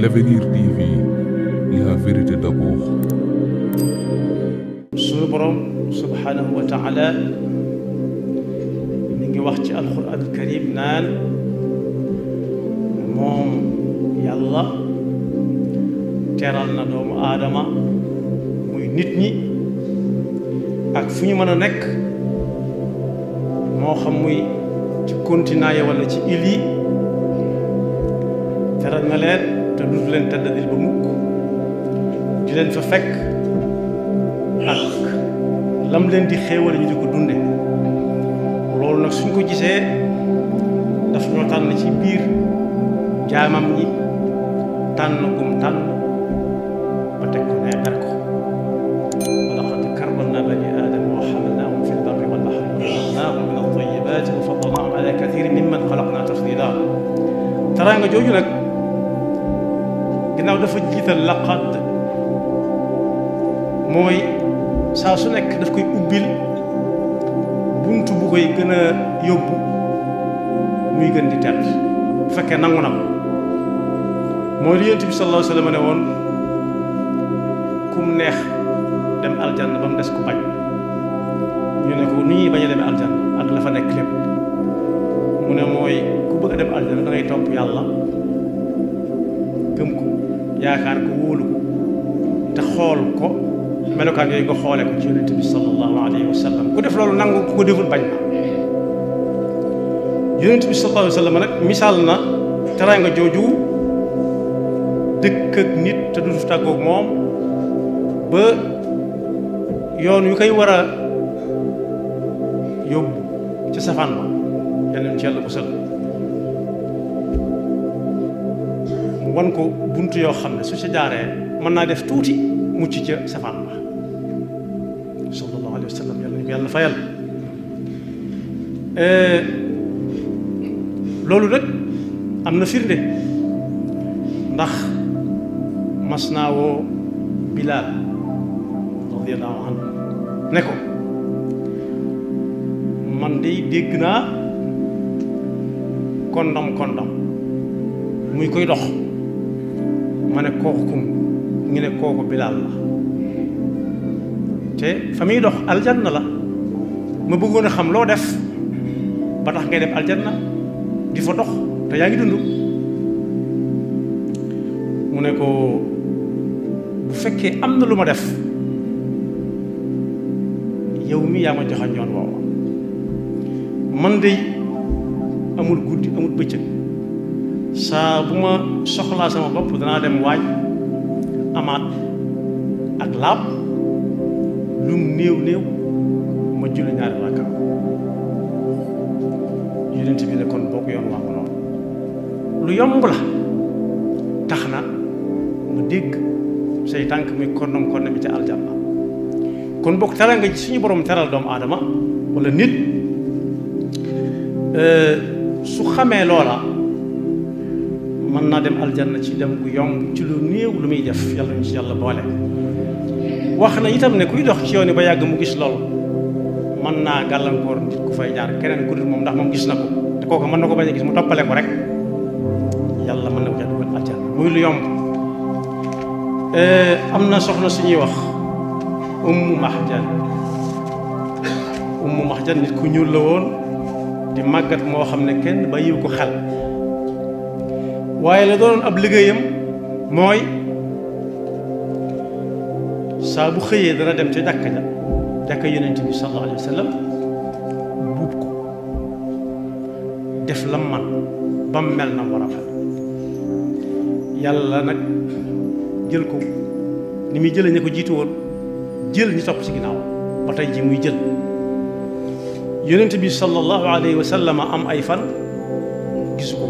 L'Avenir TV, la vérité d'abord. sunu borom subhanahu wa taala mi ngi wax ci alquran alkarim naan moom yàlla teral na doomu aadama muy nit ñi ak fu ñu mën a nekk moo xam muy ci continent yi wala ci île yi teral na leen te du leen tëddadil ba mukk di leen fa fekk ak lam leen di xéewal ñu di ko dunde loolu nag suñ ko gisee daf ñoo tànn ci biir jaamam ñi tànn gum tànn ba teg ko ne ber ko wa laqad karramna bani aadama wa hamalnaahum fi lbarri wal bahri wa razaqnaahum min at-tayyibaati wa faddalnaahum ala kathiirin mimman xalaqnaa tafdiilaa teraanga jooju nag ginnaaw dafa jiital laqad mooy saa su nekk daf koy ubbil buntu bu koy gën a yóbbu muy gën di tedd bu fekkee nangu na ko mooy li Yonent bi sallallahu alayhi wa sallam ne woon kum neex dem aljanna ba mu des ku bañ ñu ne ko nu ñuy bañ a demee aljanna ak la fa nekk lépp mu ne mooy ku bëgg a dem aljanna da ngay topp yàlla gëm ko yaakaar ko wóolu ko te xool ko melokaan yooyu nga xoolee ko ci Yonent bi sallallahu alayhi wa sallam ku def loolu nangu ku ko deful bañ na Yonent bi sallallahu alayhi wa sallam nag misaal na teraanga jooju dëkk ak nit te du tàggoog moom ba yoon yu koy war a yóbbu ci safaan ba yeneen ci yàlla bu sël mu wan ko bunt yoo xam ne su ca jaaree mën naa def tuuti mucc ca safaan ba sallallahu alayhi wa sallam yàlla fayal loolu nag am na firnde ndax mas naa woo Bilaal radiyallahu anhu ne ko man de dégg naa kondam muy koy dox ma ne kooku kum ngi ne kooku Bilaal la te fa muy dox aljanna la ma bëggoon a xam loo def ba tax ngay dem aljanna di fa dox te yaa ngi dund mu ne ko bu fekkee am na lu ma def yow mi yaa ma joxañ yoon woowa man de amul guddi amul bëccëg saa bu ma soxlaa sama bopp danaa dem waaj amaat ak laab lum néew ma julli ñaari rakka Yonent bi ne kon boo ko yoon waa ko noonu lu yomb la tax na nga dégg say tànk muy kondom bi ca aljanna kon bokk teral nga suñu borom teral doomu aadama wala nit su xamee loola mën naa dem aljanna ci dem bu yomb ci lu néew lu muy def yàlla ñu ci yàlla boole wax na itam ne kuy dox ci yoon yi ba yàgg mu gis loolu mën naa gàllankoor nit ku fay jaar keneen ku dul moom ndax moom gis na ko te kooku mën na ko bañ a gis mu toppale ko rek yàlla mën na ko ca dugal aljanna muy lu yomb am na soxna suñuy wax Ummu Mahjan nit ku ñuul la woon di màggat moo xam ne kenn bàyyiwu ko xel waaye la doonoon ab liggéeyam mooy saa bu xëyee dana dem ca jàkka Yonent bi sallallahu alayhi wa sallam buub ko def lam man ba mu mel na war a mel yàlla nag jël ko ni muy jëlee ña ko jiitu woon jël ñi topp ci ginnaaw ba tey ji muy jël Yonent bi sallallahu alayhi wa sallam am ay fan gisu ko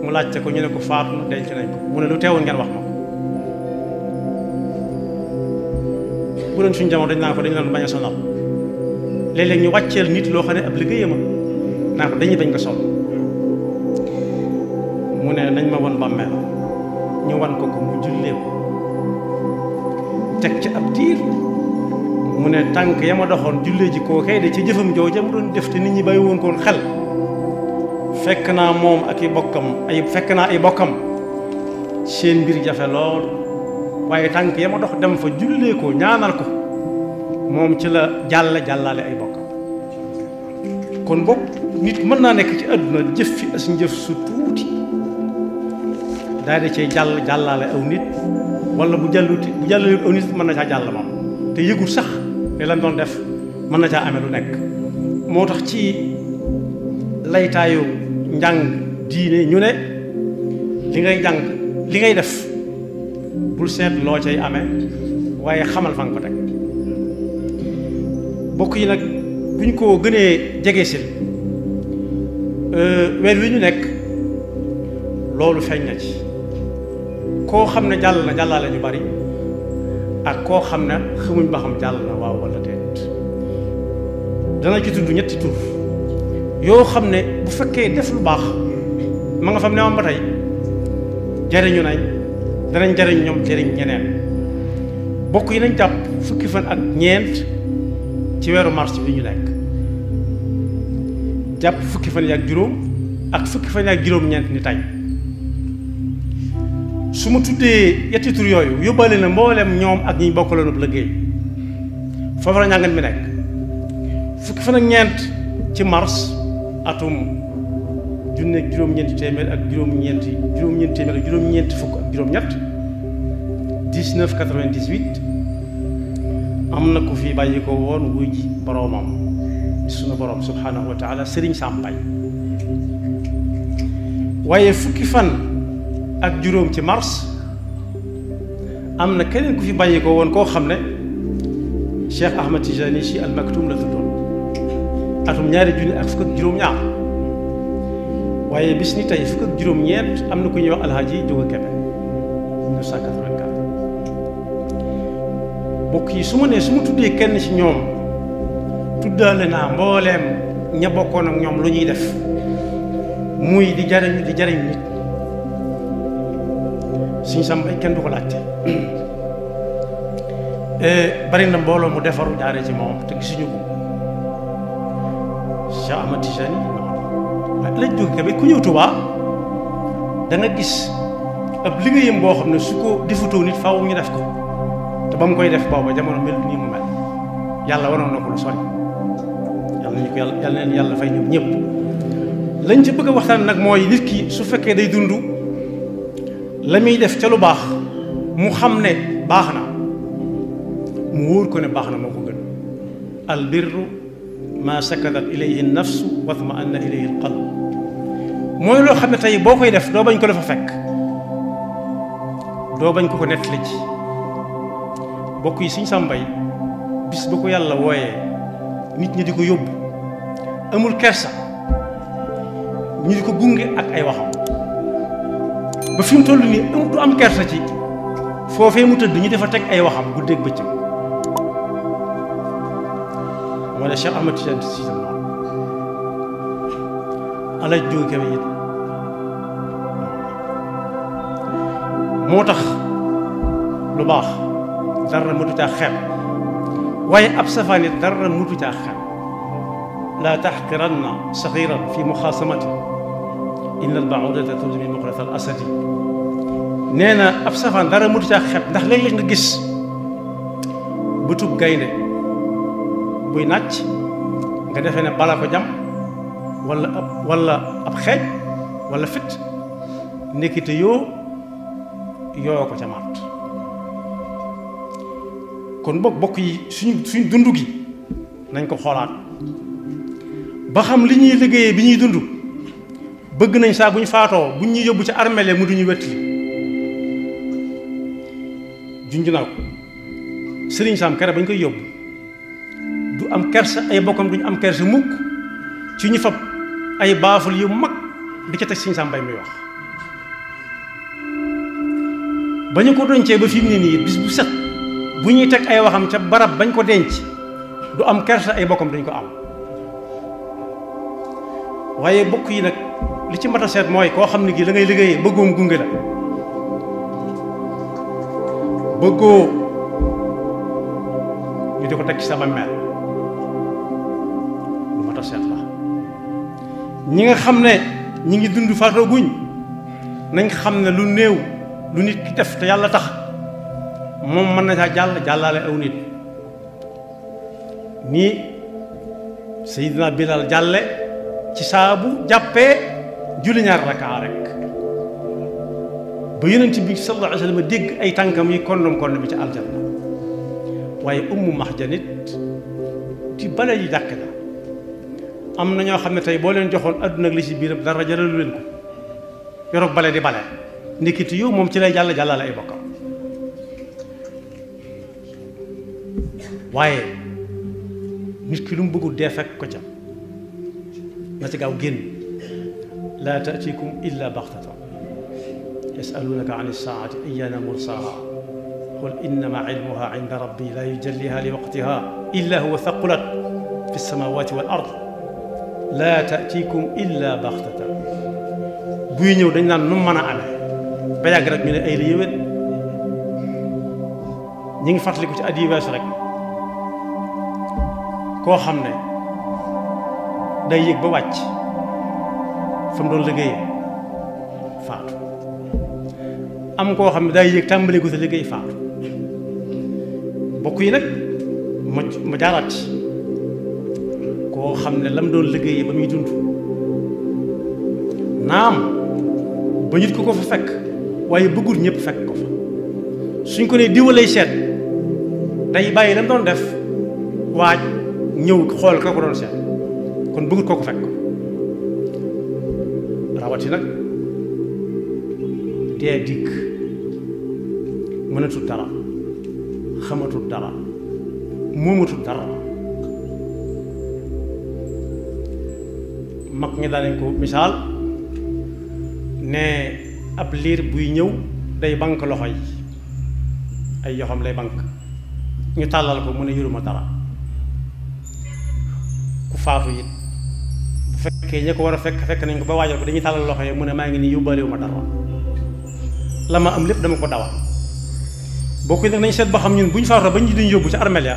mu laajte ko ñu ne ko faatu na denc nañ ko mu ne lu teewoon ngeen wax ma ko bu doon suñu jamono dañ naa ko dañu leen bañ a sonal léeg-léeg ñu wàcceel nit loo xam ne ab liggéeyama naa ko dañuy bañ ko sol mu ne nañ ma won bàmmeel ñu wan ko mu jullee ko diir mu ne tànk ya ma doxoon jullee ji koo kay de ci jëfam jooja mu doon def te nit ñi bàyyi woon koon xel fekk naa moom ak ay bokkam seen mbir jafe lool waaye tànk ya ma dox dem fa jullee ko ñaanal ko moom ci la jàllaale ay bokkam kon bopp nit mën naa nekk ci àdduna jëf fi as njëf su tuuti daal di cay jàllaale aw nit wala bu jàlluti aw nit mën na caa jàll moom te yëgul sax ne lan doon def mën na caa amee lu nekk moo tax ci laytaayu njàng diine ñu ne li ngay def bul seet loo cay amee waaye xamal fa nga ko teg bokk yi nag bu ñu ko gënee jege si weer wi ñu nekk loolu feeñ na ci koo xam ne jàll na jàllaale ñu bari ak koo xam ne xamuñ ba xam jàll na waaw wala déet dana ci tudd ñetti tur yoo xam ne bu fekkee def lu baax ma nga fam ne woon ba tey jariñu nañ danañ jariñ ñoom jariñ ñeneen bokk yi nañ jàpp fukki fan ak ñeent ci weeru mars bi ñu nekk jàpp fukki fan yi ak juróom ak fukki fan yi ak juróom-ñeent ni tey su ma tuddee yetti tur yooyu yóbbaale na mboolem ñoom ak ñi bokkaloon ab liggéey foofu la njàngat mi nekk fukki fan ak ñeent ci mars atum junne juróom-ñeenti téeméer ak juróom-ñeenti téeméer ak juróom-ñeenti fukk ak juróom-ñett 1998 am na ku fi bàyyi ko woon wuy ji boroomam sunu borom subhanahu wa taala Serigne Sam Mbaye waaye fukki fan ak juróom ci mars am na keneen ku fi bàyyi ko woon koo xam ne Cheikh Ahmad Tijani Sy Al Maktoum la tuddoon atum ñaari junni ak fukk ak juróom-ñaar waaye bis ni tey fukk ak juróom-ñeent am na ku ñuy wax Alhaji Jóga Kebe 1984 bokk yi su ma tuddee kenn ci ñoom tuddaale naa mbooleem ña bokkoon ak ñoom lu ñuy def muy di jariñ nit Serigne Sam Mbaye kenn du ko laajte bari na mbooloo mu defaru jaare ci moom te gisuñu ko Cheikh Ahmad Tijani lañ jóge Kebe ku ñëw Tuubaa da nga gis ab liggéeyam boo xam ne su ko defutoo nit faaw ñu def ko te ba mu koy def booba jamono mel nii mu mel yàlla waroon na ko lu sori yàlla nañu yàlla fay ñoom ñëpp lañ ci bëgg a waxtaan nag mooy nit ki su fekkee day dund la muy def ca lu baax mu xam ne baax na mu wóor ko ne baax na moo ko gën al birru ma sakadat ilayhi nafsu wa tma'anna ilayhi al qalb mooy loo xam ne tey boo koy def doo bañ ko dafa fekk doo bañ ko nettali ci bokk yi Serigne Sam Mbaye bis ba ko yàlla wooyee nit ñi di ko yóbbu amul kersa ñu di ko gunge ak ay waxam ba fi mu toll nii du am kersa ci foofee mu tëdd ñu dafa teg ay waxam guddeeg bëccëg moo ne Cheikh Ahmad Tijani Sy Alhaji Jóga Kebe it moo tax lu baax dara mutu caa xeeb waaye ab safaan it dara mutu caa xeeb laa taxqiranna saxiran fi muxaasamati inna albaudata tudmi muqrat al asadi nee na ab safaan dara mutu caa xeeb ndax léeg-léeg nga gis bëtub gaynde buy nàcc nga defee ne bala ko jam wala ab xeej wala fit nekkite yoo ko ca maat kon bokk yi suñ dund gi nañ ko xoolaat ba xam li ñuy liggéeyee bi ñuy dund bëgg nañ saa bu ñu faatoo bu ñuy yóbbu ci armeel mu duñu wettali junj naa ko Serigne Sam kere bañ koy yóbbu du am kersa ay bokkam duñu am kersa mukk ci ñu fab ay baaful yu mag di ca teg Serigne Sam Mbaye muy wax ba ñu ko doncee ba fi mu ne nii bis bu set bu ñuy teg ay waxam ca barab bañ ko denc du am kersa ay bokkam dañ ko am waaye bokk yi nag li ci mat a seet mooy koo xam ne kii la ngay liggéeyee bëggoom gunge la bëggoo ñu di ko teg ci sa bàmmeel lu ma tax seet la ñi nga xam ne ñi ngi dund faatoo guñ nañ xam ne lu néew lu nit ki def te yàlla tax moom mën na caa jàllaale aw nit nii Seydina Bilal jàlle ci saabu jàppee julli ñaar rakaa rek ba yonent bi sallallahu alayhi wa sallam dégg ay tànkam yi kondom bi ci aljanna waaye ummu mahjanit di bale yi jàkk la am na ñoo xam ne tey boo leen joxoon adduna ak li ci biiram dara jaralu leen ko yoroog bale di bale ndekiti yow moom ci lay jàllale ay bokkam waaye nit ki lu mu bëggul dee fekk ko ca na ci gaaw génn laa taatikum illa baxtatan yasalunaka an ilsaati ayana mursaha qul innama ilmuha inda rabbi la yujalliha li waqtiha illa huwa thaqulat fi lsamawati wal ard laa taatikum illa baxtatan buy ñëw dañ naan nu mën a amee ba yàgg rek ñu ne ay la yëwén ñi ngi fàttaliku ci at yi weesu rek koo xam ne day yëg ba wàcc fa mu doon liggéeyee faatu am koo xam ne day yëg tàmbali ko sa liggéey faatu bokk yi nag ma jaaraat ci koo xam ne lam doon liggéeyee ba muy dund naam ba nit ko fa fekk waaye bëggul ñëpp fekk ko fa suñ ko nee diwalay seet day bàyyi lam doon def waaj ñëw xool ka ko doon seet kon bëggul koo ko fekk rawati nag dee dikk mënatul dara xamatul dara moomatul dara mag ñi daanañ ko misaal ne ab liir buy ñëw day bank loxo yi ay yoxam lay bank ñu tàllal ko mu ne yëruma dara ku faatu it bu fekkee ña ko war a fekk nañ ko ba waajal ko dañuy tàllal loxo yi mu ne maa ngi nii yóbbaalewu ma dara la ma am lépp dama ko dawal bokk nag nañ seet ba xam ñun bu ñu faatoo ba ñu duñ yóbbu ci armeel ya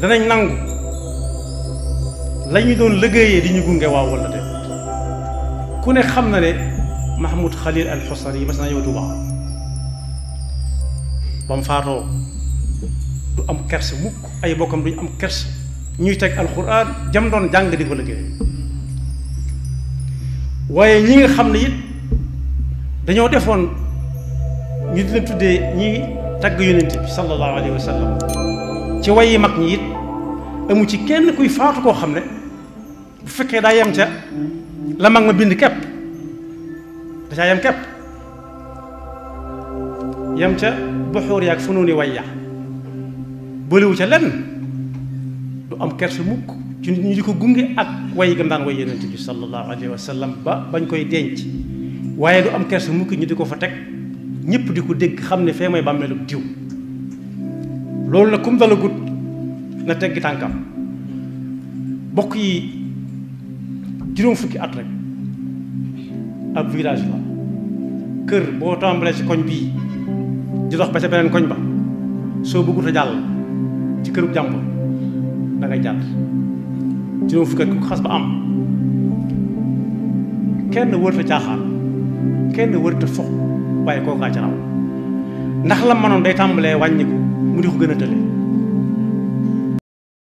danañ nangu la ñu doon liggéeyee di ñu gunge waaw wala de ku ne xam na ne Mahmoud Khalil al Xusari yi mas na ñëw Tuubaa ba mu faatoo du am kerse mukk ay bokkam duñu am kerse ñuy teg alxuraan jam doon jàng di ko liggéey waaye ñi nga xam ne it dañoo defoon ñu di leen tuddee ñi tagg yonent bi sallallahu alayhi wa sallam ci wayi mag ñi it amu ci kenn kuy faatu koo xam ne bu fekkee daa yem ca la mag ma bind kepp da caa yem kepp yem ca buxuur yaag funuuni wayya bëliwu ca lenn du am kerse mukk ci nit ñi di ko gunge ak way gam daan way yonent bi sallallahu alayhi wa sallam ba bañ koy denc waaye du am kerse mukk ñi di ko fa teg ñëpp di ko dégg xam ne fee mooy bàmmeelu diw loolu nag kum dala gut na teggi tànkam bokk yi juróom fukki at rek ab village la kër boo tàmbalee ci koñ bii di dox ba ca beneen koñ ba soo bëggut a jàll ci kërub jàmbur da ngay jàdd juróom fukki at ku xas ba am kenn wërta caaxaan kenn wërta fox waaye kookaa ca raw ndax la mënoon day tàmbalee wàññiku mu di ko gën a tële